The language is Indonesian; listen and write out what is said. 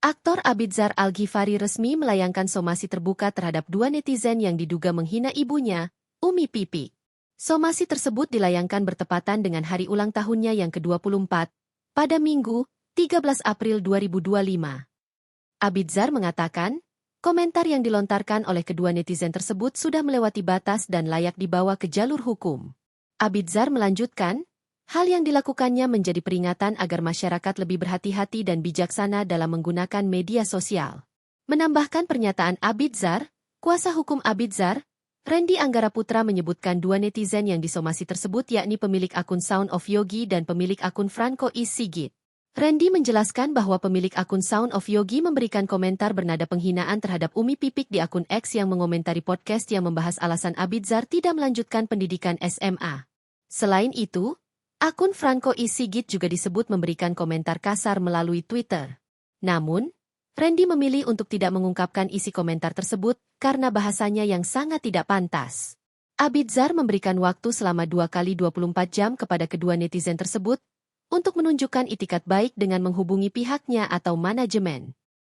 Aktor Abidzar Al-Ghifari resmi melayangkan somasi terbuka terhadap dua netizen yang diduga menghina ibunya, Umi Pipik. Somasi tersebut dilayangkan bertepatan dengan hari ulang tahunnya yang ke-24, pada Minggu, 13 April 2025. Abidzar mengatakan, komentar yang dilontarkan oleh kedua netizen tersebut sudah melewati batas dan layak dibawa ke jalur hukum. Abidzar melanjutkan, hal yang dilakukannya menjadi peringatan agar masyarakat lebih berhati-hati dan bijaksana dalam menggunakan media sosial. Menambahkan pernyataan Abidzar, kuasa hukum Abidzar, Randy Anggara Putra menyebutkan dua netizen yang disomasi tersebut yakni pemilik akun Sound of Yogi dan pemilik akun Franco Is Sigit. Randy menjelaskan bahwa pemilik akun Sound of Yogi memberikan komentar bernada penghinaan terhadap Umi Pipik di akun X yang mengomentari podcast yang membahas alasan Abidzar tidak melanjutkan pendidikan SMA. Selain itu, akun Franco Is Sigit juga disebut memberikan komentar kasar melalui Twitter. Namun, Randy memilih untuk tidak mengungkapkan isi komentar tersebut karena bahasanya yang sangat tidak pantas. Abidzar memberikan waktu selama 2 kali 24 jam kepada kedua netizen tersebut untuk menunjukkan itikat baik dengan menghubungi pihaknya atau manajemen.